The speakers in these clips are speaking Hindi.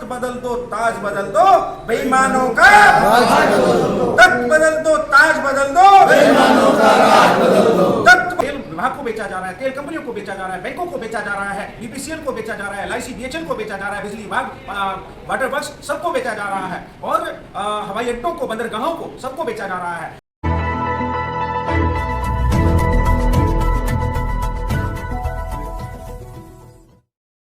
बदल दो, ताज बदल दो, बेईमानों का तख्त बदल दो, ताज बदल दो, बेईमानों का राज बदल दो। तेल विभाग को बेचा जा रहा है, तेल कंपनियों को बेचा जा रहा है, बैंकों को बेचा जा रहा है, बीपीसीएल को बेचा जा रहा है, LIC BHL को बेचा जा रहा है, बिजली विभाग, वाटर वर्क्स सबको बेचा जा रहा है, और हवाई अड्डों को, बंदरगाहों को सबको बेचा जा रहा है।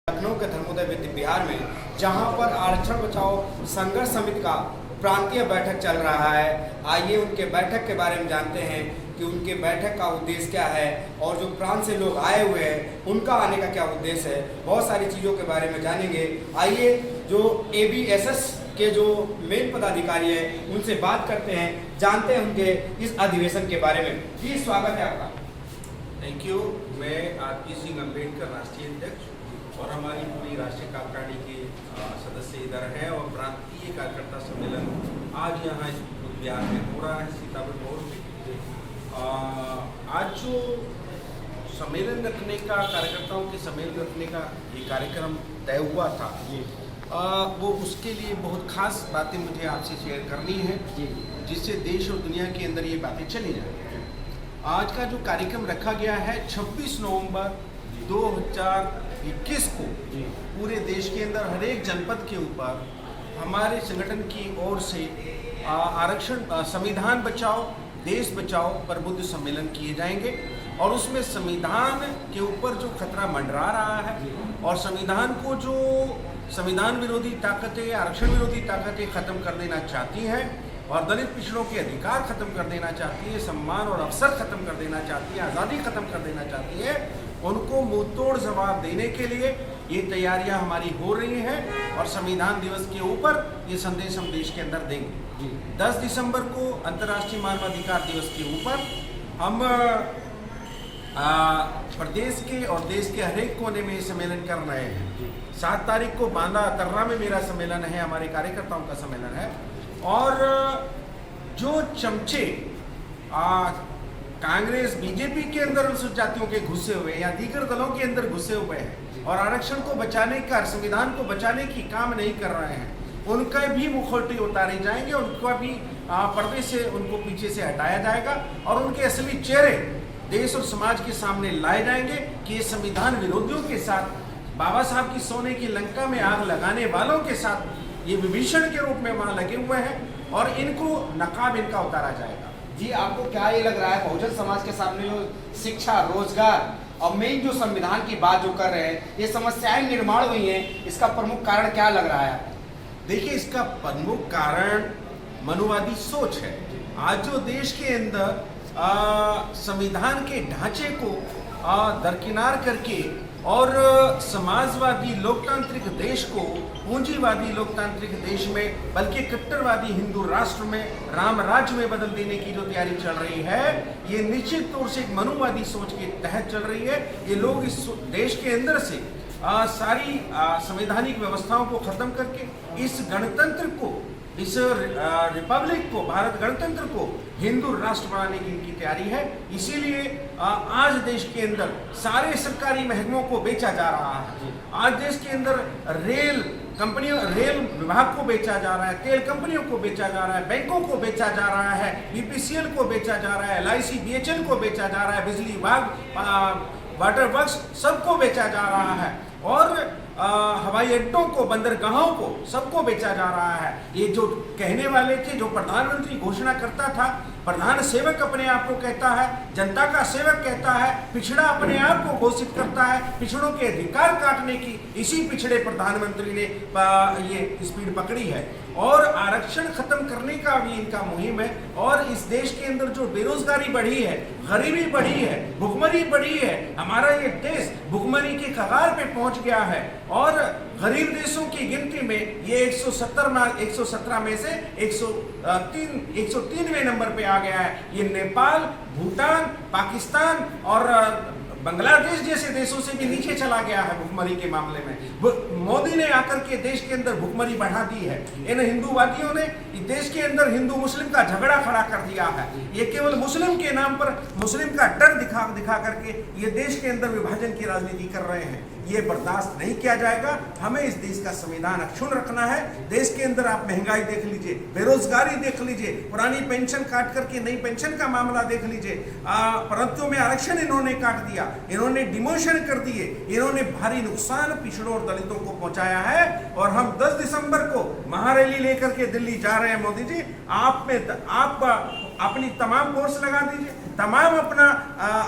लखनऊ के धर्मोदय विद्या विहार में जहां पर आरक्षण बचाओ संघर्ष समिति का प्रांतीय बैठक चल रहा है, आइए उनके बैठक के बारे में जानते हैं कि उनके बैठक का उद्देश्य क्या है और जो प्रांत से लोग आए हुए हैं उनका आने का क्या उद्देश्य है। बहुत सारी चीज़ों के बारे में जानेंगे। आइए जो ABSS के जो मेन पदाधिकारी हैं उनसे बात करते हैं, जानते हैं उनके इस अधिवेशन के बारे में। जी स्वागत है आपका। Thank you. मैं RP सिंह अम्बेडकर राष्ट्रीय अध्यक्ष और हमारी पूरी राष्ट्रीय कार्यकारिणी के सदस्य इधर हैं, और प्रांतीय कार्यकर्ता सम्मेलन आज यहाँ इस बिहार में हो रहा है, सीतापुर मोड़ में। आज जो सम्मेलन रखने का, कार्यकर्ताओं के सम्मेलन रखने का ये कार्यक्रम तय हुआ था, वो उसके लिए बहुत खास बातें मुझे आपसे शेयर करनी है, जिससे देश और दुनिया के अंदर ये बातें चली जाए। आज का जो कार्यक्रम रखा गया है 26 नवंबर 2021 को पूरे देश के अंदर हर एक जनपद के ऊपर हमारे संगठन की ओर से आरक्षण, संविधान बचाओ देश बचाओ पर बुद्ध सम्मेलन किए जाएंगे, और उसमें संविधान के ऊपर जो खतरा मंडरा रहा है और संविधान को जो संविधान विरोधी ताकतें, आरक्षण विरोधी ताकतें खत्म कर देना चाहती हैं और दलित पिछड़ों के अधिकार खत्म कर देना चाहती है, सम्मान और अवसर खत्म कर देना चाहती है, आज़ादी खत्म कर देना चाहती है, उनको मुंहतोड़ जवाब देने के लिए ये तैयारियां हमारी हो रही हैं, और संविधान दिवस के ऊपर ये संदेश हम देश के अंदर देंगे। 10 दिसंबर को अंतर्राष्ट्रीय मानवाधिकार दिवस के ऊपर हम प्रदेश के और देश के हर एक कोने में सम्मेलन कर रहे हैं। 7 तारीख को बांदा तर्रा में मेरा सम्मेलन है, हमारे कार्यकर्ताओं का सम्मेलन है, और जो चमचे कांग्रेस बीजेपी के अंदर अनुसूचित जातियों के घुसे हुए या दीगर दलों के अंदर घुसे हुए हैं और आरक्षण को बचाने का, संविधान को बचाने की काम नहीं कर रहे हैं, उनका भी मुखौटे उतारे जाएंगे, उनका भी पर्दे से उनको पीछे से हटाया जाएगा और उनके असली चेहरे देश और समाज के सामने लाए जाएंगे कि ये संविधान विरोधियों के साथ, बाबा साहब की सोने की लंका में आग लगाने वालों के साथ ये विभीषण के रूप में वहां लगे हुए हैं, और इनको नकाब इनका उतारा जाएगा। जी आपको क्या ये लग रहा है, बहुजन समाज के सामने जो शिक्षा, रोजगार और मेन जो संविधान की बात जो कर रहे हैं, ये समस्याएं निर्माण हुई हैं, इसका प्रमुख कारण क्या लग रहा है? देखिए, इसका प्रमुख कारण मनुवादी सोच है। आज जो देश के अंदर संविधान के ढांचे को दरकिनार करके और समाजवादी लोकतांत्रिक देश को पूंजीवादी लोकतांत्रिक देश में, बल्कि कट्टरवादी हिंदू राष्ट्र में, राम राज्य में बदल देने की जो तैयारी चल रही है, ये निश्चित तौर से एक मनुवादी सोच के तहत चल रही है। ये लोग इस देश के अंदर से सारी संवैधानिक व्यवस्थाओं को खत्म करके इस गणतंत्र को, इस रिपब्लिक को, भारत गणतंत्र को हिंदू राष्ट्र बनाने की इनकी तैयारी है। इसीलिए आज देश के अंदर सारे सरकारी महकमों को बेचा जा रहा है। आज देश के अंदर रेल कंपनियों, रेल विभाग को बेचा जा रहा है, तेल कंपनियों को बेचा जा रहा है, बैंकों को बेचा जा रहा है, BPCL को बेचा जा रहा है, LIC BHL को बेचा जा रहा है, बिजली विभाग, वाटर वर्क्स सबको बेचा जा रहा है, और हवाई अड्डों को, बंदरगाहों को सबको बेचा जा रहा है। ये जो कहने वाले थे, जो प्रधानमंत्री घोषणा करता था, प्रधान सेवक अपने आप को कहता है, जनता का सेवक कहता है, पिछड़ा अपने आप को घोषित करता है, पिछड़ों के अधिकार काटने की इसी पिछड़े प्रधानमंत्री ने ये स्पीड पकड़ी है, और आरक्षण खत्म करने का भी इनका मुहिम है। और इस देश के अंदर जो बेरोजगारी बढ़ी है, गरीबी बढ़ी है, भुखमरी बढ़ी है, हमारा ये देश भुखमरी के कगार पे पहुंच गया है, और गरीब देशों की गिनती में ये 117 में से 103वें नंबर पे आ गया है। ये नेपाल, भूटान, पाकिस्तान और बांग्लादेश जैसे देशों से भी नीचे चला गया है भुखमरी के मामले में। मोदी ने आकर के देश के अंदर भुखमरी बढ़ा दी है। इन हिंदूवादियों ने देश के अंदर हिंदू मुस्लिम का झगड़ा खड़ा कर दिया है। ये केवल मुस्लिम के नाम पर मुस्लिम का डर दिखा करके ये देश के अंदर विभाजन की राजनीति कर रहे हैं। ये बर्दाश्त नहीं किया जाएगा। हमें इस देश का संविधान अक्षुण्ण रखना है। देश के अंदर आप महंगाई देख लीजिए, बेरोजगारी देख लीजिए, पुरानी पेंशन काट करके नई पेंशन का मामला देख लीजिए, परंतु में आरक्षण इन्होंने काट दिया, इन्होंने डिमोशन कर दिए, इन्होंने भारी नुकसान पिछड़ों और दलितों को पहुंचाया है। और हम 10 दिसंबर को महारैली लेकर के दिल्ली जा रहे हैं। मोदी जी, आप अपनी तमाम फोर्स लगा दीजिए, तमाम अपना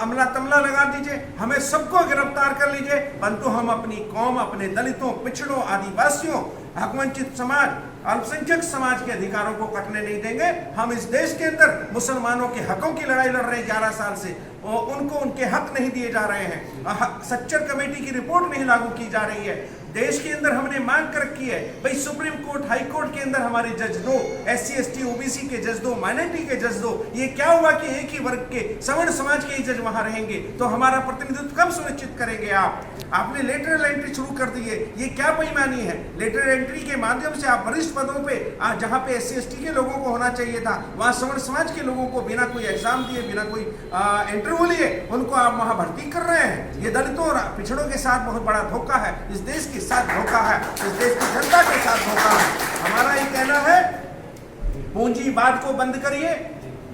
अमला तमला लगा दीजिए, हमें सबको गिरफ्तार कर लीजिए, परंतु हम अपनी कौम, अपने दलितों, पिछड़ों, आदिवासियों, हकवंचित समाज, अल्पसंख्यक समाज के अधिकारों को कटने नहीं देंगे। हम इस देश के अंदर मुसलमानों के हकों की लड़ाई लड़ रहे हैं 11 साल से, और उनको उनके हक नहीं दिए जा रहे हैं। सच्चर कमेटी की रिपोर्ट नहीं लागू की जा रही है। देश के अंदर हमने मांग कर रखी है, भाई सुप्रीम कोर्ट, हाई कोर्ट के अंदर हमारे जज दो, SC ST OBC के जज दो, माइनॉरिटी के जज दो। ये क्या हुआ कि एक ही वर्ग के सवर्ण समाज के ही जज वहां रहेंगे, तो हमारा प्रतिनिधित्व कब सुनिश्चित करेंगे आप? आपने लेटरल एंट्री शुरू कर दी है, ये क्या बेईमानी है? लेटरल एंट्री के माध्यम से आप वरिष्ठ पदों पे, जहां पे SC ST के लोगों को होना चाहिए था, वहां सवर्ण समाज के लोगों को बिना कोई एग्जाम दिए, बिना कोई इंटरव्यू लिए उनको आप वहां भर्ती कर रहे हैं। ये दलितों और पिछड़ों के साथ बहुत बड़ा धोखा है, इस देश के साथ धोखा है, इस देश की जनता के साथ धोखा है। हमारा ये कहना है, पूंजीवाद को बंद करिए।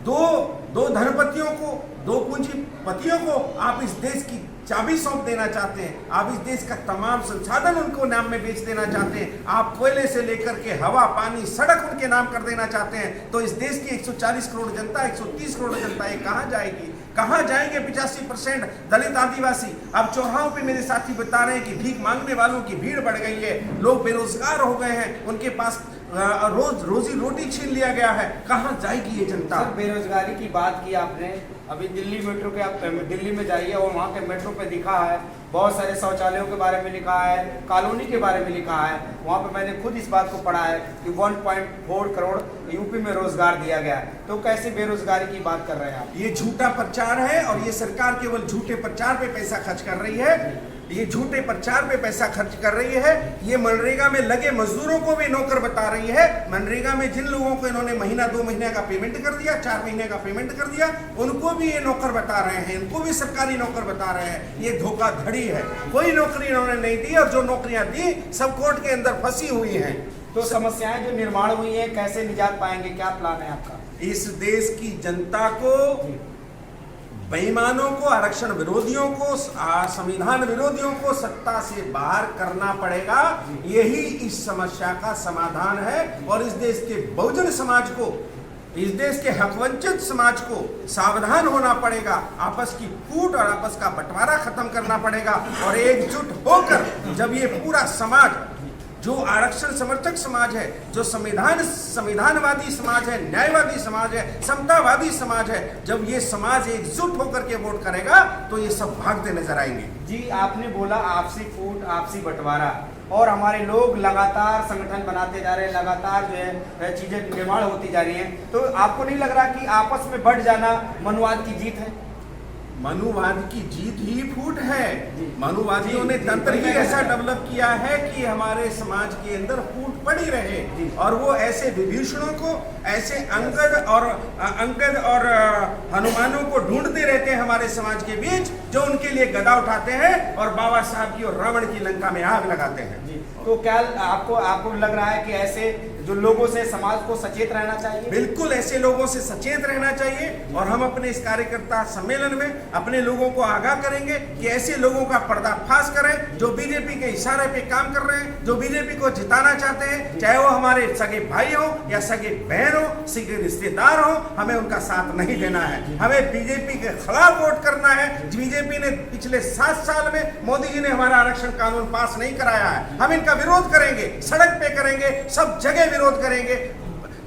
दो धनपतियों को, 2 पूंजीपतियों को आप इस देश की चाबी सौंप देना चाहते हैं। आप इस देश का तमाम संसाधन उनको नाम में बेच देना चाहते हैं। आप कोयले से लेकर के हवा, पानी, सड़क उनके नाम कर देना चाहते हैं। तो इस देश की 140 करोड़ जनता, 130 करोड़ जनता ये कहाँ जाएगी? कहाँ जाएंगे 85% दलित, आदिवासी? अब चौराहों पे मेरे साथी बता रहे हैं कि भीख मांगने वालों की भीड़ बढ़ गई है, लोग बेरोजगार हो गए हैं, उनके पास रोजी रोटी छीन लिया गया है। कहाँ जाएगी ये जनता? सर, बेरोजगारी की बात की आपने। अभी दिल्ली मेट्रो के, आप दिल्ली में जाइए और वहाँ के मेट्रो पे दिखा है, बहुत सारे शौचालयों के बारे में लिखा है, कॉलोनी के बारे में लिखा है। वहाँ पे मैंने खुद इस बात को पढ़ा है कि 1.4 करोड़ यूपी में रोजगार दिया गया है। तो कैसे बेरोजगारी की बात कर रहे हैं आप? ये झूठा प्रचार है, और ये सरकार केवल झूठे प्रचार पे पैसा खर्च कर रही है। ये झूठे प्रचार पे पैसा खर्च कर रही है। ये मनरेगा में लगे मजदूरों को भी नौकर बता रही है। मनरेगा में जिन लोगों को इन्होंने महीना 2 महीने का पेमेंट कर दिया, 4 महीने का पेमेंट कर दिया, उनको भी ये नौकर बता रहे हैं, इनको भी सरकारी नौकर बता रहे हैं। ये धोखाधड़ी है। कोई नौकरी इन्होंने नहीं दी, और जो नौकरियां दी सब कोर्ट के अंदर फंसी हुई हैं। तो समस्याएं जो निर्माण हुई है, कैसे निजात पाएंगे? क्या प्लान है आपका? इस देश की जनता को, बेईमानों को, आरक्षण विरोधियों को, संविधान विरोधियों को सत्ता से बाहर करना पड़ेगा। यही इस समस्या का समाधान है। और इस देश के बहुजन समाज को, इस देश के हकवंचित समाज को सावधान होना पड़ेगा। आपस की फूट और आपस का बंटवारा खत्म करना पड़ेगा, और एकजुट होकर जब ये पूरा समाज, जो आरक्षण समर्थक समाज है, जो संविधानवादी समाज है, न्यायवादी समाज है, समतावादी समाज है, जब ये समाज एकजुट होकर के वोट करेगा तो ये सब भागते नजर आएंगे। जी, आपने बोला आपसी फूट, आपसी बंटवारा, और हमारे लोग लगातार संगठन बनाते जा रहे हैं, लगातार जो है चीजें निर्माण होती जा रही हैं। तो आपको नहीं लग रहा कि आपस में बढ़ जाना मनुवाद की जीत है? मनुवाद की जीत ही फूट है। मनुवादियों ने तंत्र ही ऐसा डेवलप किया है कि हमारे समाज के अंदर फूट पड़ी रहे, और वो ऐसे विभीषणों को, ऐसे अंगद और हनुमानों को ढूंढते रहते हैं हमारे समाज के बीच, जो उनके लिए गदा उठाते हैं और बाबा साहब की और रावण की लंका में आग लगाते हैं। तो क्या आपको लग रहा है कि ऐसे जो लोगों से समाज को सचेत रहना चाहिए? बिल्कुल, ऐसे लोगों से सचेत रहना चाहिए। और हम अपने इस कार्यकर्ता सम्मेलन में अपने लोगों को आगाह करेंगे कि ऐसे लोगों का पर्दाफाश करें जो बीजेपी के इशारे पे काम कर रहे हैं, जो बीजेपी को जिताना चाहते हैं, चाहे वो हमारे सगे भाई हो या सगे बहन हो, सगे रिश्तेदार हो। हमें उनका साथ नहीं देना है, हमें बीजेपी के खिलाफ वोट करना है। बीजेपी ने पिछले 7 साल में, मोदी जी ने हमारा आरक्षण कानून पास नहीं कराया है। हम इनका विरोध करेंगे, सड़क पे करेंगे, सब जगह विरोध करेंगे।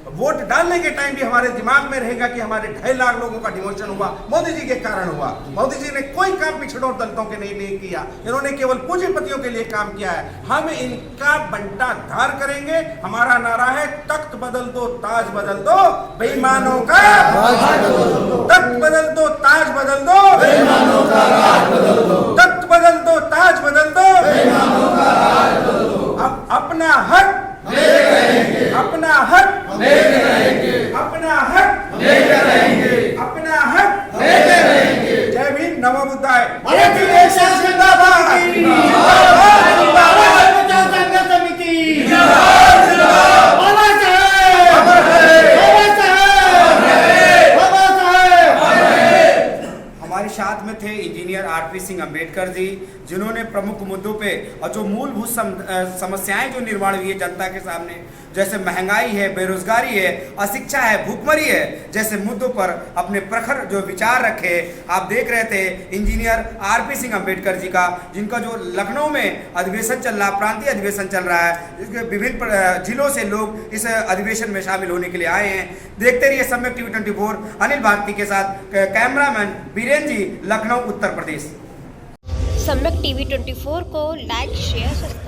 वोट डालने के टाइम भी हमारे दिमाग में रहेगा कि हमारे 2.5 लाख लोगों का डिमोशन हुआ, मोदी जी के कारण हुआ। मोदी जी ने कोई काम पिछड़ों दलितों के नहीं किया, इन्होंने केवल पूंजीपतियों के लिए काम किया है। हम इनका बंटा धार करेंगे। हमारा नारा है, तख्त बदल दो, ताज बदल दो, बेईमानों का तख्त बदल दो, ताज बदल दो, बेईमानों का राज बदल दो, तख्त बदल दो, ताज बदल दो, बेईमानों का राज बदल दो। अब अपना हक लेके रहेंगे, अपना हक लेके रहेंगे, अपना हक लेके रहेंगे, अपना हक लेके रहेंगे। जय भीम, नमो बुद्धाय। भारत की जिंदाबाद। प्रमुख मुद्दों पे और जो मूलभूत समस्याएं जो निर्माण हुई है जनता के सामने, जैसे महंगाई है, बेरोजगारी है, अशिक्षा है, भूखमरी है, जैसे मुद्दों पर अपने प्रखर जो विचार रखे। आप देख रहे थे इंजीनियर आरपी सिंह अंबेडकर जी का, जिनका जो लखनऊ में अधिवेशन चल रहा, प्रांतीय अधिवेशन चल रहा है, इसके विभिन्न जिलों से लोग इस अधिवेशन में शामिल होने के लिए आए हैं। देखते रहिए सम्यक टीवी 24, अनिल भारती के साथ कैमरामैन बीरेन जी, लखनऊ उत्तर प्रदेश। सम्यक टीवी 24 को लाइक शेयर सब्सक्राइब